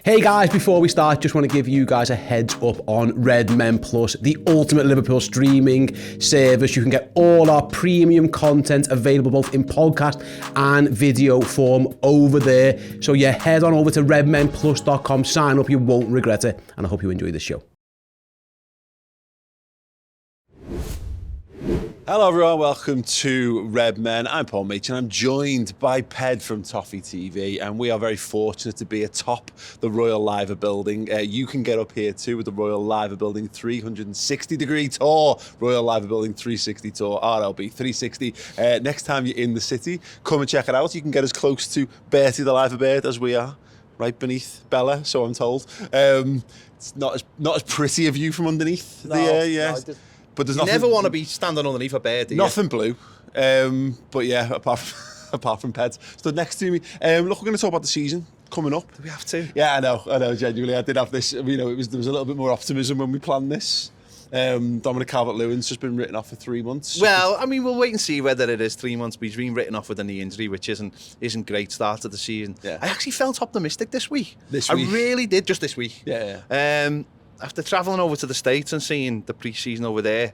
Hey guys, before we start, just want to give you guys a heads up on Redmen Plus, the ultimate Liverpool streaming service. You can get all our premium content available both in podcast and video form over there. So yeah, head on over to redmenplus.com, sign up, you won't regret it, and I hope you enjoy the show. Hello everyone, welcome to Redmen. I'm Paul Maych and I'm joined by Ped from Toffee TV, and we are very fortunate to be atop the Royal Liver Building. You can get up here too with the Royal Liver Building 360 degree tour. Royal Liver Building 360 tour, RLB 360. Next time you're in the city, come and check it out. You can get as close to Bertie the Liver Bird as we are, right beneath Bella, so I'm told. It's not as pretty a view from underneath. No, But there's you never want to be standing underneath a bed, do you? Nothing blue. But yeah, apart from Peds. Stood next to me. Look, we're going to talk about the season coming up. Do we have to? Yeah, I know, genuinely. I did have this, there was a little bit more optimism when we planned this. Dominic Calvert-Lewin's just been written off for 3 months. Well, I mean, we'll wait and see whether it is 3 months, but he's been written off with a knee injury, which isn't great start to the season. Yeah. I actually felt optimistic this week. This week? I really did, just this week. Yeah. After travelling over to the States and seeing the pre-season over there,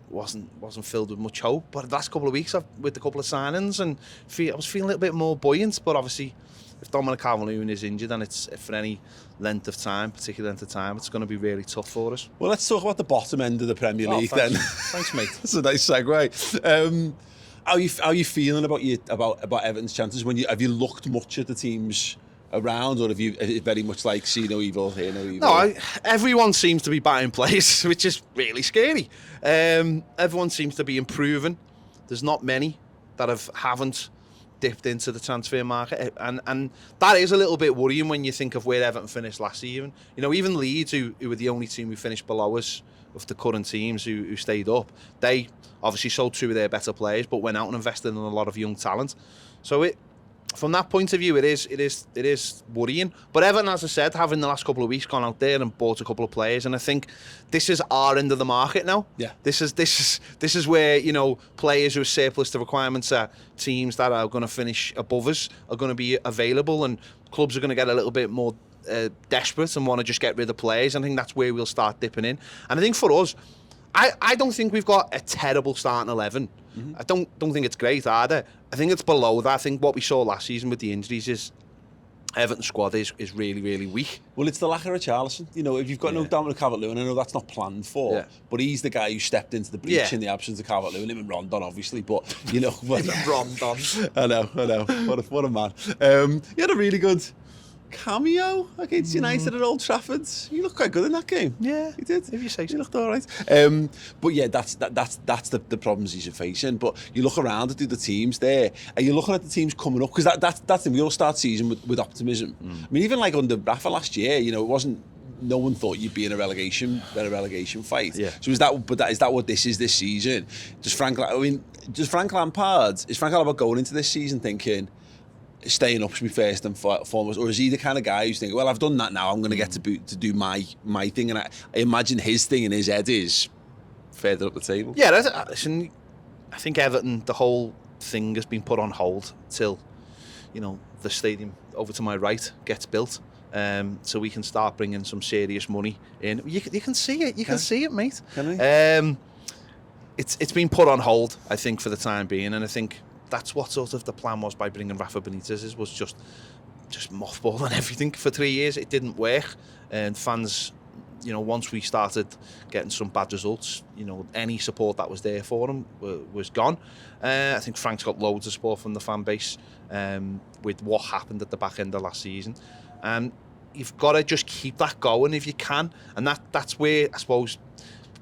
wasn't filled with much hope. But the last couple of weeks, with a couple of signings, and I was feeling a little bit more buoyant. But obviously, if Dominic Calvert-Lewin is injured, and it's for any length of time, particular length of time, it's going to be really tough for us. Well, let's talk about the bottom end of the Premier League then. Thanks, mate. That's a nice segue. How are you feeling about Everton's chances? Have you looked much at the teams around, or have you very much like see no evil, hear no evil? No, everyone seems to be batting plays, which is really scary. Everyone seems to be improving. There's not many that haven't dipped into the transfer market, and that is a little bit worrying when you think of where Everton finished last season. Even Leeds, who were the only team who finished below us of the current teams who stayed up, they obviously sold 2 of their better players, but went out and invested in a lot of young talent. So from that point of view, it is worrying. But Everton, as I said, have in the last couple of weeks gone out there and bought a couple of players, and I think this is our end of the market now. Yeah. This is where players who are surplus to requirements, are teams that are going to finish above us are going to be available, and clubs are going to get a little bit more desperate and want to just get rid of players. I think that's where we'll start dipping in. And I think for us, I don't think we've got a terrible starting 11. Mm-hmm. I don't think it's great either. I think it's below that. I think what we saw last season with the injuries is Everton's squad is really, really weak. Well, it's the lack of Richarlison. If you've got no Dominic Calvert-Lewin, I know that's not planned for, but he's the guy who stepped into the breach in the absence of Calvert-Lewin. Him and Rondon, obviously, but Rondon. I know. What a man. He had a really good cameo against United at Old Trafford. He looked quite good in that game. Yeah, he did. If you say so. He looked all right. But yeah, that's the problems he's facing. But you look around at the teams there, and you're looking at the teams coming up, because that's the we all start season with optimism. I mean, even like under Rafa last year, it wasn't. No one thought you'd be in a relegation fight. Yeah. So is that what this is this season? Is Frank Lampard going into this season thinking staying up should be first and foremost, or is he the kind of guy who's thinking, well, I've done that now, I'm going to get to do my thing? And I imagine his thing in his head is further up the table. Yeah, listen, I think Everton, the whole thing has been put on hold till the stadium over to my right gets built, so we can start bringing some serious money in. You can see it. You can see it, mate. Can we? It's been put on hold, I think, for the time being, and I think that's what sort of the plan was by bringing Rafa Benitez, was just mothballing everything for 3 years. It didn't work, and fans, once we started getting some bad results, any support that was there for him was gone. I think Frank's got loads of support from the fan base with what happened at the back end of last season, and you've got to just keep that going if you can, and that's where I suppose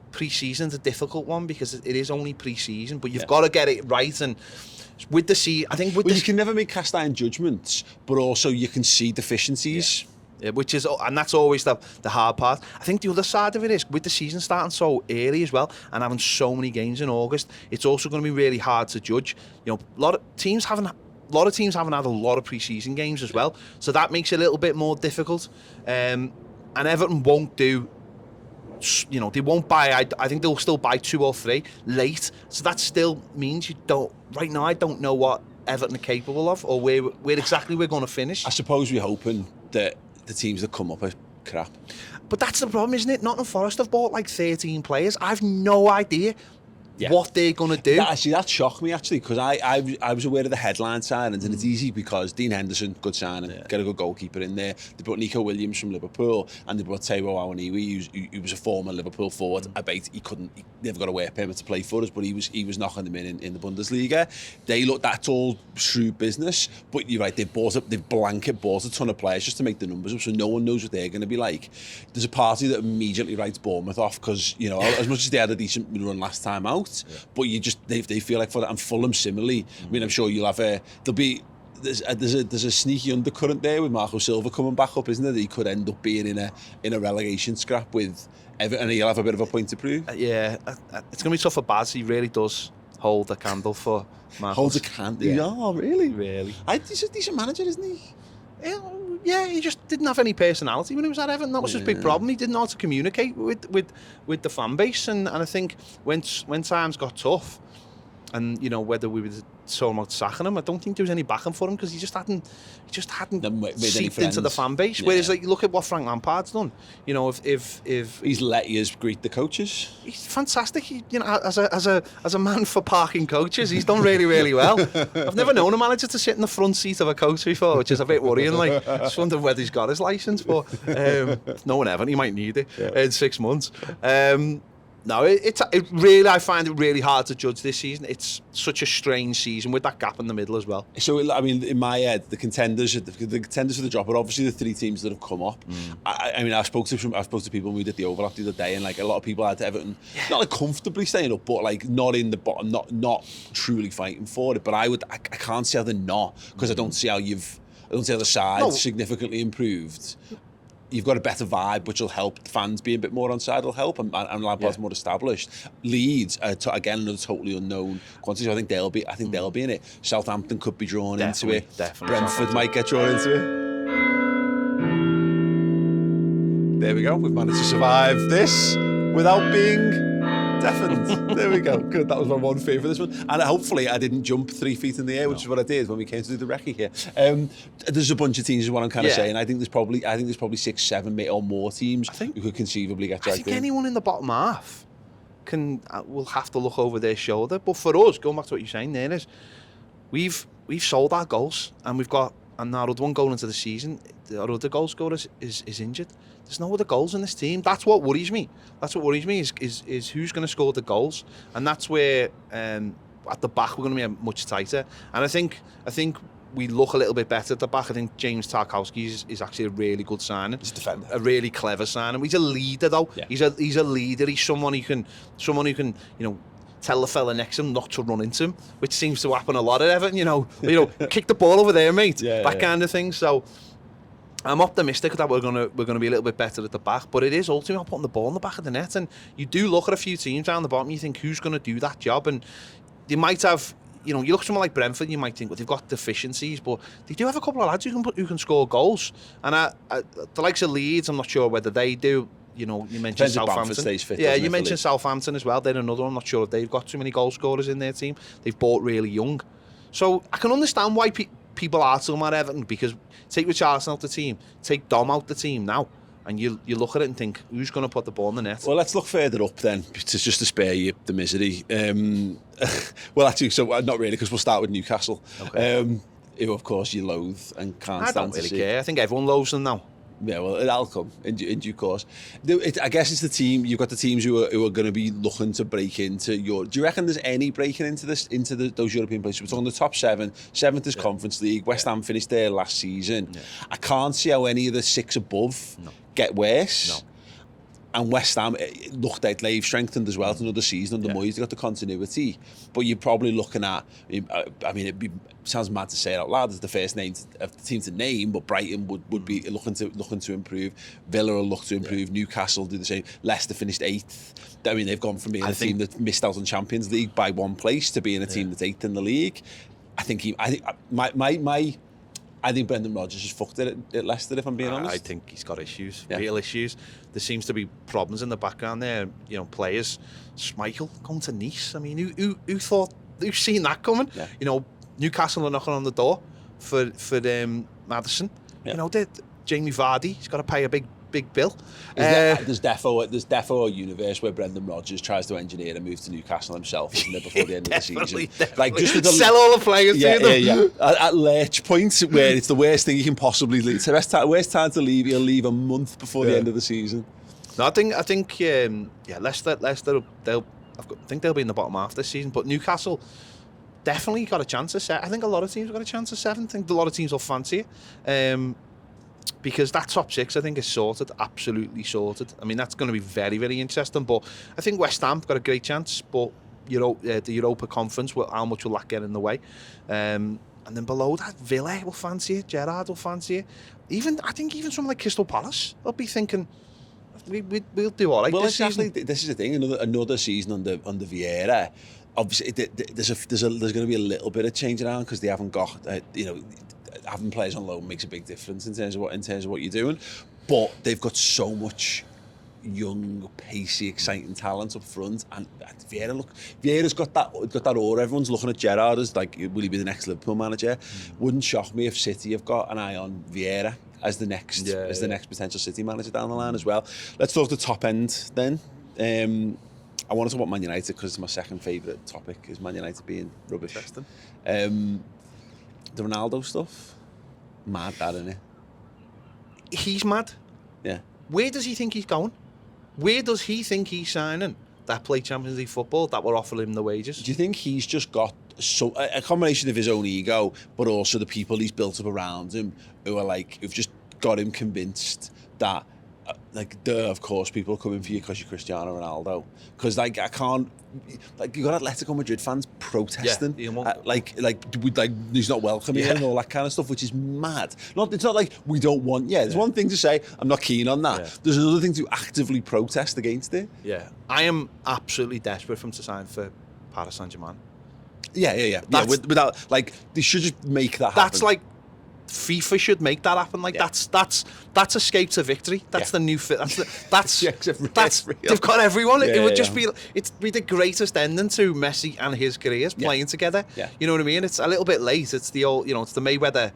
pre-season's a difficult one, because it is only pre-season, but you've got to get it right. And with the you can never make cast iron judgments, but also you can see deficiencies. Yeah, and that's always the hard part. I think the other side of it is, with the season starting so early as well, and having so many games in August, it's also going to be really hard to judge. A lot of teams haven't had a lot of pre-season games as well, so that makes it a little bit more difficult. And Everton won't do. They won't buy. I think they'll still buy 2 or 3 late. So that still means you don't. Right now, I don't know what Everton are capable of, or where exactly we're going to finish. I suppose we're hoping that the teams that come up are crap. But that's the problem, isn't it? Nottingham Forest have bought like 13 players. I've no idea what they're going to do. That shocked me, actually, because I was aware of the headline signings, and it's easy because Dean Henderson, good signing, get a good goalkeeper in there. They brought Nico Williams from Liverpool, and they brought Taiwo Awoniyi, who was a former Liverpool forward. I bet he never got a work permit to play for us, but he was knocking them in the Bundesliga. That's all shrewd business, but you're right, they've blanket bought a ton of players just to make the numbers up, so no one knows what they're going to be like. There's a party that immediately writes Bournemouth off because, you know, as much as they had a decent run last time out, but they feel like for that, and Fulham similarly. I mean, I'm sure you'll have there's a sneaky undercurrent there with Marco Silva coming back up, isn't there? That he could end up being in a relegation scrap with Everton, and he'll have a bit of a point to prove. It's going to be tough for Baz. He really does hold a candle for Marco. Holds a candle? Yeah. Oh, really? Really. He's a decent manager, isn't he? Yeah, he just didn't have any personality when he was at Everton. That was his big problem. He didn't know how to communicate with the fan base, and I think when times got tough, and you know whether we were talking about sacking him, I don't think there was any backing for him because he just hadn't seeped into the fan base. Yeah. Whereas, like, look at what Frank Lampard's done. You know, if he's let you greet the coaches, he's fantastic. You know, as a man for parking coaches, he's done really, really well. I've never known a manager to sit in the front seat of a coach before, which is a bit worrying. Like, I just wonder whether he's got his licence, but no one ever. He might need it in 6 months. No, I find it really hard to judge this season. It's such a strange season with that gap in the middle as well. So, I mean, in my head, the contenders for the drop are obviously the three teams that have come up. I mean, I spoke to people when we did the overlap the other day, and like a lot of people had Everton not like comfortably staying up, but like not in the bottom, not truly fighting for it. But I can't see how they're not, because I don't see how the side significantly improved. You've got a better vibe, which will help the fans be a bit more on side. Will help, and Lampard's more established. Leeds, again, another totally unknown quantity. So I think they'll be in it. Southampton could be drawn into it. Definitely. Brentford might get drawn into it. There we go. We've managed to survive this without being deafened. There we go. Good. That was my one favour for this one. And hopefully I didn't jump 3 feet in the air, which is what I did when we came to do the recce here. There's a bunch of teams is what I'm kind of saying. I think there's probably 6, 7 or more teams who could conceivably get dragged in. I think anyone in the bottom half will have to look over their shoulder. But for us, going back to what you're saying there, is we've sold our goals, and we've got our other one going into the season. Our other goal scorer is injured. There's no other goals in this team. That's what worries me. Is who's going to score the goals, and that's where at the back we're going to be much tighter. And I think we look a little bit better at the back. I think James Tarkowski is actually a really good signing. He's a defender. A really clever signing. He's a leader though. Yeah. He's a leader. He's someone who can tell the fella next to him not to run into him, which seems to happen a lot at Everton. Kick the ball over there, mate. That kind of thing. So I'm optimistic that we're gonna be a little bit better at the back, but it is ultimately about putting the ball in the back of the net. And you do look at a few teams down the bottom, you think, who's going to do that job? And they might have, you look at someone like Brentford, you might think, well, they've got deficiencies, but they do have a couple of lads who can score goals. And the likes of Leeds, I'm not sure whether they do. You mentioned Southampton. You mentioned Southampton as well. They're another one. I'm not sure if they've got too many goal scorers in their team. They've bought really young. So I can understand why people are talking about Everton, because take Richarlison out the team, take Dom out the team now, and you look at it and think, who's going to put the ball in the net? Well, let's look further up then, just to spare you the misery. Well, actually, so not really, because we'll start with Newcastle. Okay. Who, of course, you loathe and can't stand to see. I don't really care. I think everyone loathes them now. Yeah, well, that'll come in due course. I guess it's the team. You've got the teams who are going to be looking to break into your. Do you reckon there's any breaking into those European places? We're talking the top 7. 7th is Conference League. West Ham finished there last season. Yeah. I can't see how any of the 6 above get worse. No. And West Ham, look, they've strengthened as well to another season under Moyes. They've got the continuity. But you're probably looking at, I mean, it sounds mad to say it out loud, it's the first name of the team to name, but Brighton would be looking to improve. Villa will look to improve. Newcastle do the same. Leicester finished 8th. I mean, they've gone from being a team that missed out on Champions League by 1 place to being a team that's 8th in the league. I think Brendan Rodgers has fucked it at Leicester, if I'm being honest. I think he's got issues, real issues. There seems to be problems in the background there. Players, Schmeichel going to Nice. I mean, who's seen that coming? Yeah. Newcastle are knocking on the door for Maddison. Yeah. Jamie Vardy, he's got to pay a big bill. There's defo a universe where Brendan Rodgers tries to engineer a move to Newcastle himself, isn't there, before the end of the season? Like just sell all the players to them. Yeah. At Lurch point, where it's the worst thing you can possibly leave. It's the worst time to leave. You'll leave a month before the end of the season. No, I think Leicester, I think they'll be in the bottom half this season, but Newcastle definitely got a chance of seventh. I think a lot of teams have got a chance of seventh. I think a lot of teams will fancy it. Because that top six, I think, is sorted, absolutely sorted. I mean, that's going to be very, very interesting. But I think West Ham got a great chance. But the Europa Conference, how much will that get in the way? And then below that, Villa will fancy it. Gerrard will fancy it. I think even someone like Crystal Palace will be thinking, we'll do all right this season. This is the thing. Another season under Vieira. Obviously, there's going to be a little bit of change around because they haven't got having players on loan makes a big difference in terms of what you're doing, but they've got so much young, pacey, exciting talent up front, and Vieira's got that aura. Everyone's looking at Gerrard as like, will he be the next Liverpool manager? Wouldn't shock me if City have got an eye on Vieira as the next next potential City manager down the line as well. Let's talk the top end then. I want to talk about Man United because my second favourite topic is Man United being rubbish. The Ronaldo stuff, mad that, isn't it? He's mad. Yeah. Where does he think he's going? Where does he think he's signing that play Champions League football that will offer him the wages? Do you think he's just got a combination of his own ego, but also the people he's built up around him who've just got him convinced that of course people are coming for you because you're Cristiano Ronaldo, because I can't, you got Atletico Madrid fans protesting, he's not welcome here and all that kind of stuff, which is mad. It's not like we don't want. There's one thing to say I'm not keen on that. There's another thing to actively protest against it. I am absolutely desperate for him to sign for Paris Saint-Germain. Without they should just make that happen. That's like FIFA should make that happen. That's escape to victory. That's the new fit. That's they've got everyone. It would just be the greatest ending to Messi and his careers playing together. You know what I mean? It's a little bit late. It's the old, it's the Mayweather,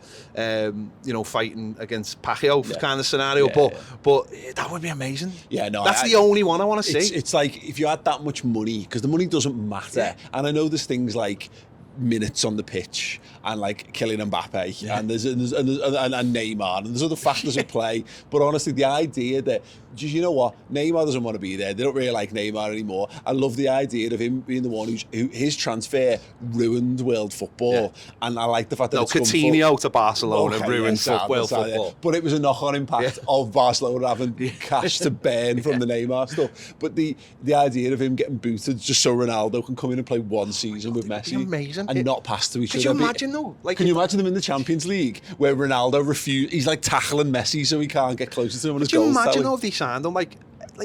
fighting against Pacquiao kind of scenario. But that would be amazing. That's the only one I want to see. It's like if you had that much money, because the money doesn't matter. And I know there's things like minutes on the pitch and like Kylian Mbappe and there's Neymar and there's other factors at play, but honestly the idea that, you know what, Neymar doesn't want to be there, they don't really like Neymar anymore. I love the idea of him being the one who his transfer ruined world football, and I like the fact that Coutinho to Barcelona ruined world football, but it was a knock-on impact of Barcelona having cash to burn from the Neymar stuff. But the idea of him getting booted just so Ronaldo can come in and play one season with Messi, amazing, and not pass to each other. Could you imagine though? Can you imagine them in the Champions League where Ronaldo he's like tackling Messi so he can't get closer to him on his goals? Could you imagine though if they signed him?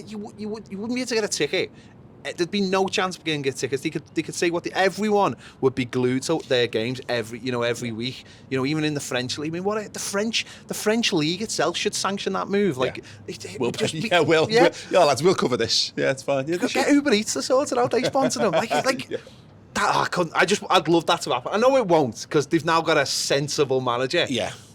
You wouldn't be able to get a ticket. There'd be no chance of getting tickets. They could say everyone would be glued to their games every week. Even in the French league. I mean, the French league itself should sanction that move. Lads, we'll cover this. Yeah, it's fine. Get Uber Eats to sort it out. They sponsor them. I'd love that to happen. I know it won't because they've now got a sensible manager.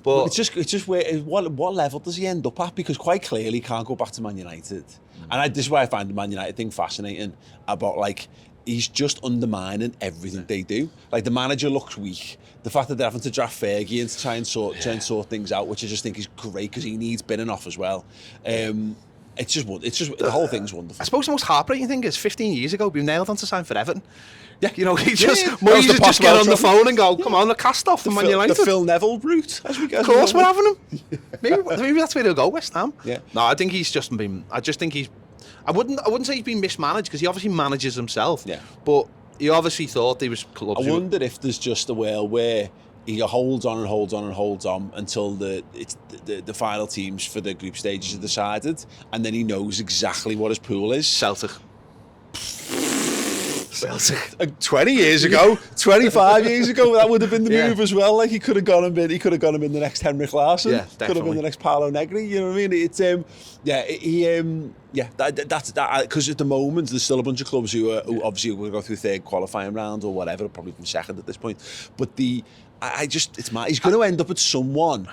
But it's just what level does he end up at? Because quite clearly he can't go back to Man United. And this is why I find the Man United thing fascinating about he's just undermining everything they do. Like the manager looks weak. The fact that they're having to draft Fergie in to try and sort things out, which I just think is great because he needs binning off as well. It's just the whole thing's wonderful. I suppose the most heartbreaking thing is 15 years ago we nailed on to sign for Everton. Moyes just get on the phone and go, come on, the cast off from Man United. The Phil Neville route, as we go. Of course, we're having him. Maybe that's where he'll go, West Ham. No, I think he's just been. I just think he's. I wouldn't say he's been mismanaged because he obviously manages himself. But he obviously thought he was clubs. I wonder if there's just a world where he holds on until the final teams for the group stages are decided, and then he knows exactly what his pool is. Celtic. 20 years ago, 25 years ago, that would have been the move as well. He could have gone and been the next Henrik Larsson. Could have been the next Paolo Negri. You know what I mean? It's that's that. Because at the moment there's still a bunch of clubs who obviously will go through third qualifying round or whatever, probably from second at this point. But he's going to end up at someone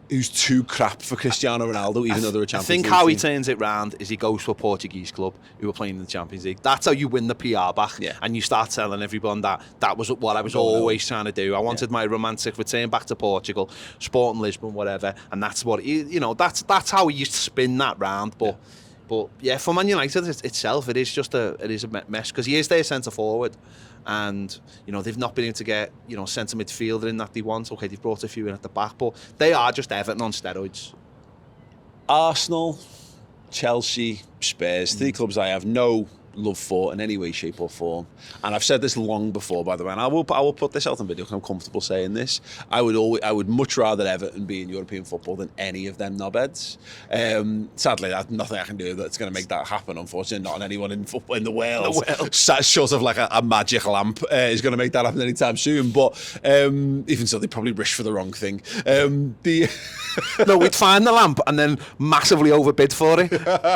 who's too crap for Cristiano Ronaldo, even though they're a Champions League I think how he team. turns it round is he goes to a Portuguese club who are playing in the Champions League. That's how you win the PR back. Yeah. And you start telling everyone that was what I was always trying to do. I wanted my romantic return back to Portugal, Sporting Lisbon, whatever. And that's what, that's how he used to spin that round. But yeah, for Man United itself, it is a mess because he is their centre forward. And they've not been able to get centre midfielder in that they want. Okay, they've brought a few in at the back, but they are just Everton on steroids. Arsenal, Chelsea, Spurs, 3 clubs I have no love for in any way, shape or form. And I've said this long before, by the way, and I will put this out on video because I'm comfortable saying this. I would much rather Everton be in European football than any of them knobheads. Sadly, there's nothing I can do that's going to make that happen, unfortunately. Not on anyone in football in the world. Short of like a magic lamp is going to make that happen anytime soon. But even so, they probably wish for the wrong thing. No, we'd find the lamp and then massively overbid for it.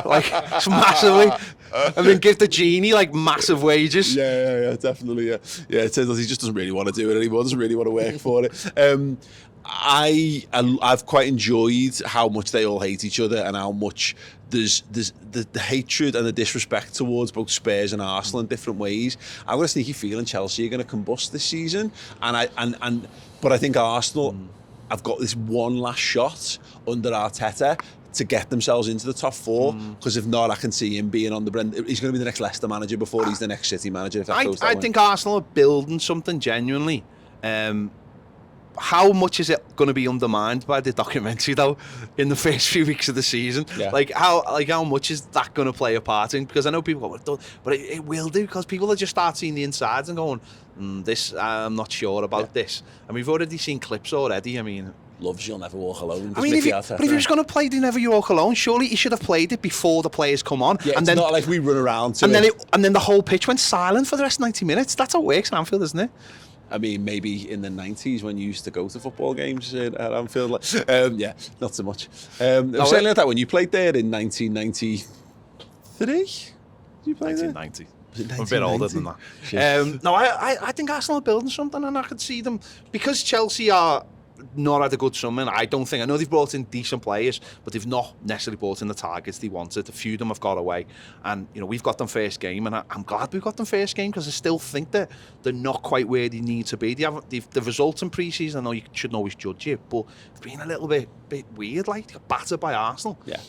Like, massively. And then give the genie like massive wages. Yeah, definitely. Yeah. It turns out he just doesn't really want to do it anymore. Doesn't really want to work for it. I've quite enjoyed how much they all hate each other and how much there's the hatred and the disrespect towards both Spurs and Arsenal in different ways. I've got a sneaky feeling Chelsea are going to combust this season, but I think Arsenal have got this one last shot under Arteta to get themselves into the top 4, because if not, I can see him being on the brand. He's going to be the next Leicester manager before he's the next City manager. If that goes that way. I think Arsenal are building something genuinely. How much is it going to be undermined by the documentary though in the first few weeks of the season? Yeah. Like how much is that going to play a part in? Because I know people go, but it will do, because people will just start seeing the insides and going, this I'm not sure about this. And we've already seen clips already. I mean, loves You'll Never Walk Alone. I mean, if he was going to play the Never You Walk Alone, surely he should have played it before the players come on. Yeah, it's not like we run around to and then the whole pitch went silent for the rest of 90 minutes. That's how it works in Anfield, isn't it? I mean, maybe in the 90s when you used to go to football games at Anfield. Yeah, not so much. It was certainly like that when you played there in 1993. Did you play 1990. there? I'm a bit older than that. No, I think Arsenal are building something, and I could see them, because Chelsea are not had a good summer. I know they've brought in decent players, but they've not necessarily brought in the targets they wanted. A few of them have got away, and we've got them first game, and I'm glad we've got them first game, because I still think that they're not quite where they need to be. The results in pre-season, I know you shouldn't always judge it, but it's been a little bit weird, like they got battered by Arsenal. Yeah.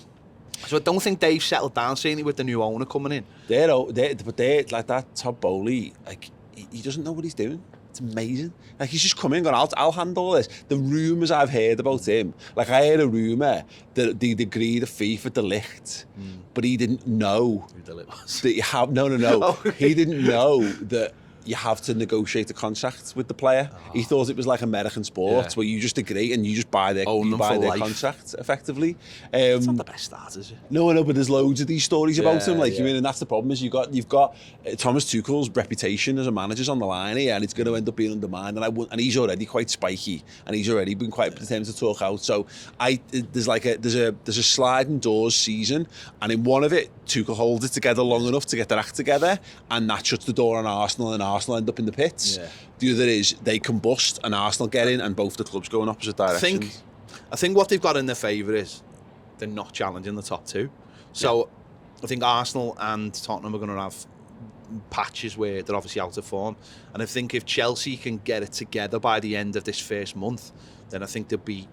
So I don't think they've settled down, certainly with the new owner coming in. They're like that Todd Bowley, like he doesn't know what he's doing. It's amazing. Like he's just come in and gone, I'll handle this. The rumours I've heard about him, like I heard a rumour that they'd agreed a fee for De Ligt, but he didn't know Who De Ligt was. that you have no. He didn't know that you have to negotiate a contract with the player. He thought it was like American sports where you just agree and you just buy their contract effectively. It's not the best start, is it? No, but there's loads of these stories about him. Like, and that's the problem, is you've got Thomas Tuchel's reputation as a manager's on the line here, and it's going to end up being undermined. And he's already quite spiky, and he's already been quite determined to talk out. So there's a sliding doors season, and in one of it, Tuchel holds it together long enough to get their act together, and that shuts the door on Arsenal, and Arsenal end up in the pits. Yeah. The other is they combust and Arsenal get in, and both the clubs go in opposite directions. I think what they've got in their favour is they're not challenging the top 2. So I think Arsenal and Tottenham are going to have patches where they're obviously out of form. And I think if Chelsea can get it together by the end of this first month, then I think they'll be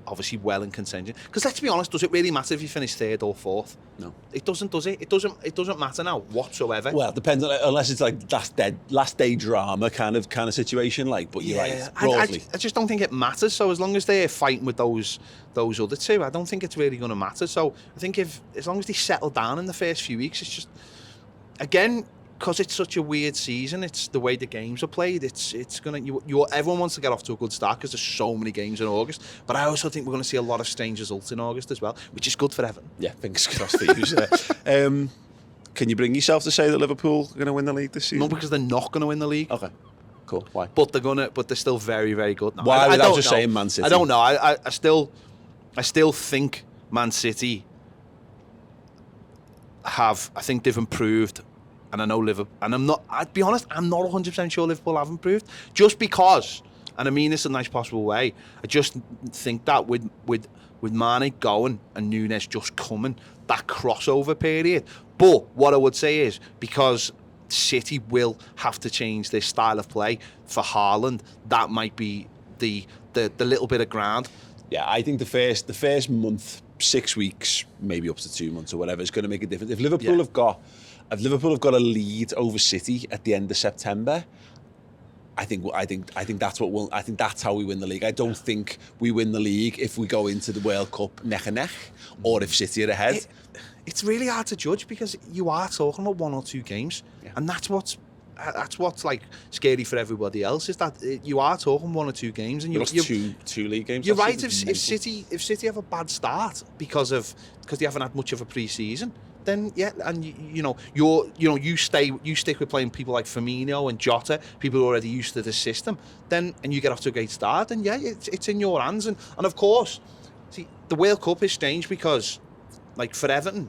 obviously well in contention. Because let's be honest, does it really matter if you finish 3rd or 4th? No, it doesn't, does it? It doesn't matter now whatsoever. Well, it depends on, unless it's like last day drama kind of situation. Like, but you're right. Broadly, I just don't think it matters. So as long as they're fighting with those other two, I don't think it's really going to matter. So I think as long as they settle down in the first few weeks, it's just, again, because it's such a weird season, it's the way the games are played. It's gonna everyone wants to get off to a good start because there's so many games in August. But I also think we're going to see a lot of strange results in August as well, which is good for Everton. Yeah, fingers crossed for you. Can you bring yourself to say that Liverpool are going to win the league this season? No, because they're not going to win the league. Okay, cool. Why? But they're still very, very good now. Why without just saying Man City? I don't know. I still think Man City have. I think they've improved. And I know Liverpool, and I'd be honest, I'm not 100% sure Liverpool have improved. Just because, and I mean this in the nice possible way, I just think that with with Mane going and Núñez just coming, that crossover period. But what I would say is, because City will have to change their style of play for Haaland, that might be the little bit of ground. Yeah, I think the first month, 6 weeks, maybe up to 2 months or whatever, is going to make a difference. If Liverpool have got a lead over City at the end of September, I think that's how we win the league. I don't think we win the league if we go into the World Cup neck and neck, or if City are ahead. It's really hard to judge because you are talking about 1 or 2 games, and that's what's like scary for everybody else, is that you are talking 1 or 2 games, and you lost two league games. You're right. If City have a bad start because they haven't had much of a pre-season, then and you stick with playing people like Firmino and Jota, people who are already used to the system, and you get off to a great start, and it's in your hands, and of course, see, the World Cup is strange because, like, for Everton,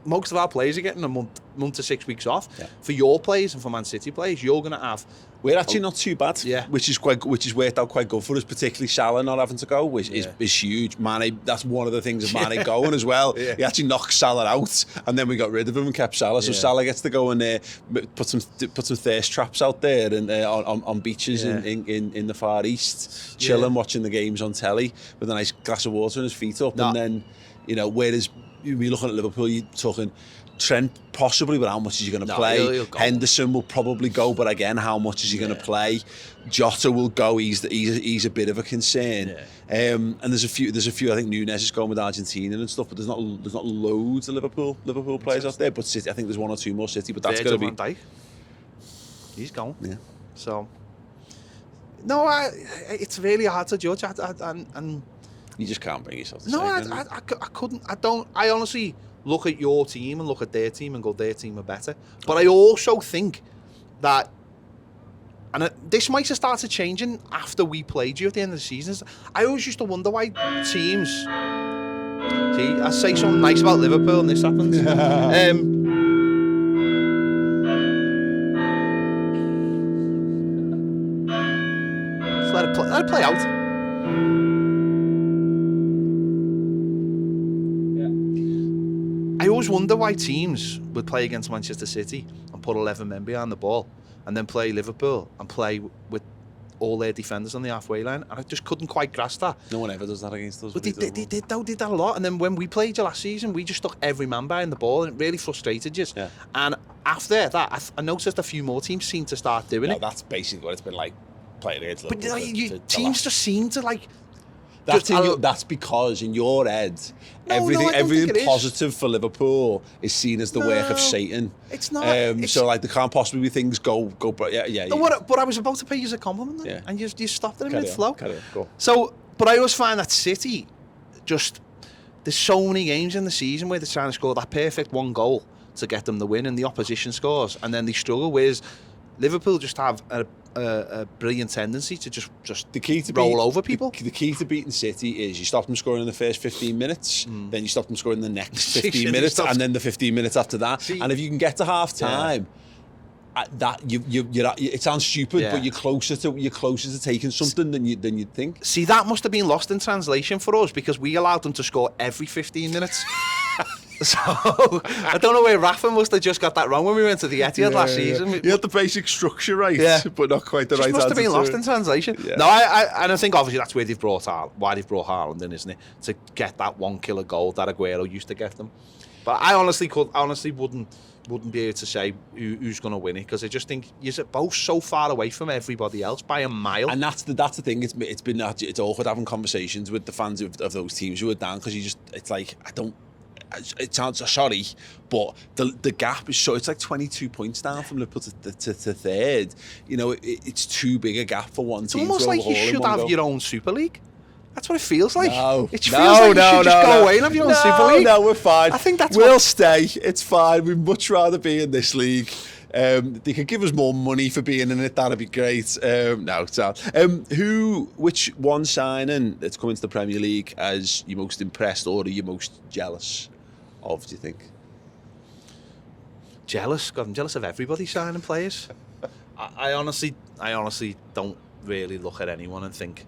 most of our players are getting a month to 6 weeks off. Yeah. For your players and for Man City players, you're going to have... We're actually not too bad, which is worked out quite good for us, particularly Salah not having to go, which is huge. Mane, that's one of the things of Mane going as well. Yeah. He actually knocked Salah out, and then we got rid of him and kept Salah. So Salah gets to go and put some thirst traps out there and on beaches in the Far East, chilling, watching the games on telly with a nice glass of water and his feet up, and then whereas we're looking at Liverpool, you're talking Trent possibly, but how much is he going to play? He'll go. Henderson will probably go, but again, how much is he going to play? Jota will go. He's a bit of a concern. And there's a few. I think Núñez is going with Argentina and stuff, but there's not loads of Liverpool players out there. But City, I think there's 1 or 2 more City, but that's going to be. Van Dijk. He's gone. Yeah. So no, it's really hard to judge, and you just can't bring yourself to say it. I couldn't. I honestly look at your team and look at their team and go, their team are better. But I also think that, and this might have started changing after we played you at the end of the season. I always used to wonder why teams... See, I say something nice about Liverpool and this happens. Just let it play out. I always wonder why teams would play against Manchester City and put 11 men behind the ball, and then play Liverpool and play with all their defenders on the halfway line, and I just couldn't quite grasp that. No one ever does that against us. But they did that a lot, and then when we played you last season, we just stuck every man behind the ball, and it really frustrated you. Yeah. And after that, I noticed a few more teams seem to start doing it. That's basically what it's been like playing against Liverpool. But teams just seem to like... That's because in your head, everything positive for Liverpool is seen as the work of Satan. It's not. So like there can't possibly be things go. But I was about to pay you a compliment, then, and you stopped it in mid-flow. Go. So, but I always find that City, just there's so many games in the season where they're trying to score that perfect 1 goal to get them the win, and the opposition scores, and then they struggle. Whereas Liverpool just have a brilliant tendency to just roll over people. The key to beating City is you stop them scoring in the first 15 minutes, then you stop them scoring in the next 15 minutes, and then the 15 minutes after that. And if you can get to half time, it sounds stupid, but you're closer to taking something than you'd think. See, that must have been lost in translation for us because we allowed them to score every 15 minutes. So I don't know where Rafa must have just got that wrong when we went to the Etihad last season. You had the basic structure right, but not quite the right answer. It must have been lost in translation. Yeah. No, I think obviously that's why they've brought Haaland in, isn't it? To get that 1 killer goal that Aguero used to get them. But I honestly wouldn't be able to say who's going to win it, because I just think you're both so far away from everybody else by a mile. And that's the thing. It's awkward having conversations with the fans of those teams who are down, because it's like it sounds sorry, but the gap is it's like 22 points down from Liverpool to third. It's too big a gap for one team. It's almost like you should have your own Super League. That's what it feels like. It feels like you should just go away and have your own Super League. No, we're fine. I think we'll stay. It's fine. We'd much rather be in this league. They could give us more money for being in it. That'd be great. Which one signing that's coming to the Premier League as you most impressed or are you most jealous of, do you think? Jealous? God, I'm jealous of everybody signing players. I honestly don't really look at anyone and think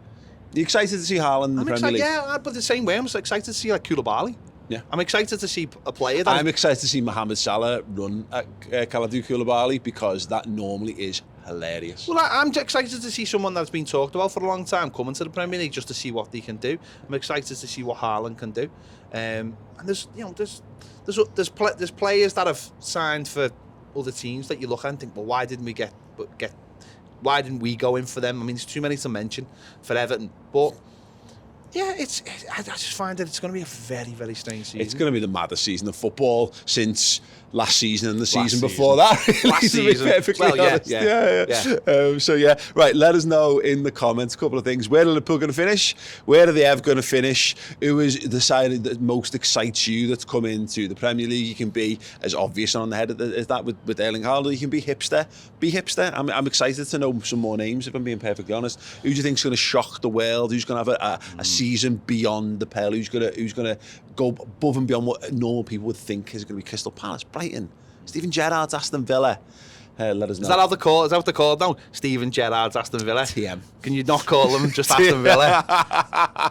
You excited to see Haaland in the Premier League? Yeah, but the same way, I'm excited to see like Koulibaly. Yeah. I'm excited to see a player that... I'm excited to see Mohamed Salah run at Kalidou Koulibaly because that normally is hilarious. Well, I'm excited to see someone that's been talked about for a long time coming to the Premier League just to see what they can do. I'm excited to see what Haaland can do. And there's players that have signed for other teams that you look at and think, well, why didn't we why didn't we go in for them? I mean, there's too many to mention for Everton, but yeah, I just find that it's going to be a very, very strange season. It's going to be the maddest season of football since last season and the season before that. Really, last to be season. perfectly honest. Yeah. Right, let us know in the comments a couple of things. Where are Liverpool going to finish? Where are the Ev going to finish? Who is the side that most excites you that's come into the Premier League? You can be as obvious on the head as that with Erling Haaland. You can be hipster. Be hipster. I'm excited to know some more names, if I'm being perfectly honest. Who do you think is going to shock the world? Who's going to have a season beyond the pale? Who's going to go above and beyond what normal people would think is going to be Crystal Palace, Brighton, Steven Gerrard's Aston Villa? Let us know. Is that how they're called now? Steven Gerrard's Aston Villa? TM. Can you not call them just Aston Villa?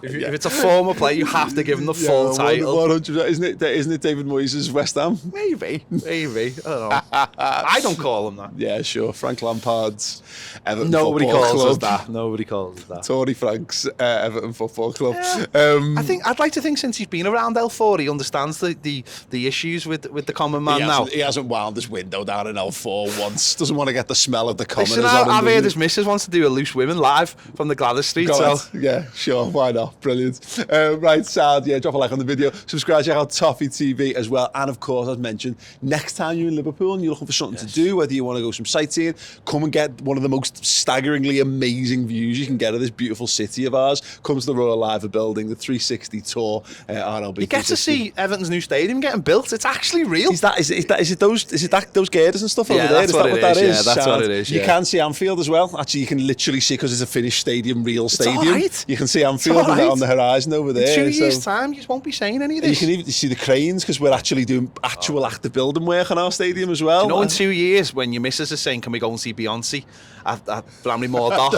If it's a former player, you have to give them the full title. 100%. Isn't it David Moyes' West Ham? Maybe. I don't know. I don't call them that. Yeah, sure. Frank Lampard's Everton Nobody Football calls Club. us that. Nobody calls us that. Tory Frank's Everton Football Club. Yeah. I'd like to think since he's been around L4, he understands the issues with the common man now. He hasn't wound his window down in L4 once. Doesn't want to get the smell of the commoners. Listen, I've heard his missus wants to do a Loose Women live from the Gladys Street. Yeah, sure, why not? Brilliant. Right, sound, drop a like on the video. Subscribe, check out Toffee TV as well. And of course, as mentioned, next time you're in Liverpool and you're looking for something to do, whether you want to go some sightseeing, come and get one of the most staggeringly amazing views you can get of this beautiful city of ours. Come to the Royal Live building, the 360 tour, RLB. You get to see Everton's new stadium getting built. It's actually real. Is it those girders and stuff over there? Is that what that is? Yeah, that's what it is. You can see Anfield as well. Actually, you can literally see, because it's a finished stadium, real stadium. All right. You can see Anfield on the horizon over there. In 2 years' time, you just won't be saying any of this. You can even see the cranes, because we're actually doing active building work on our stadium as well. You know, in 2 years, when your missus is saying, can we go and see Beyonce at Bramley Moor Dock?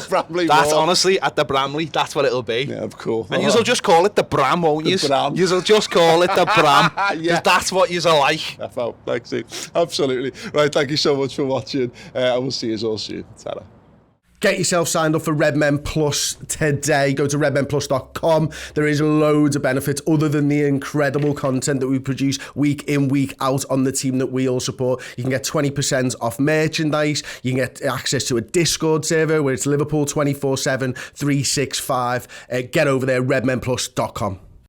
Honestly, at the Bramley, that's what it'll be. Yeah, of course. And you'll just call it the Bram, won't you? You'll just call it the Bram. Yeah. That's what you're like. I felt like it. Absolutely. Right, thank you so much for watching. I will see you all soon. Ta-ra. Get yourself signed up for Redmen Plus today. Go to redmenplus.com. There is loads of benefits other than the incredible content that we produce week in, week out on the team that we all support. You can get 20% off merchandise. You can get access to a Discord server where it's Liverpool 24/7, 365. Get over there, redmenplus.com.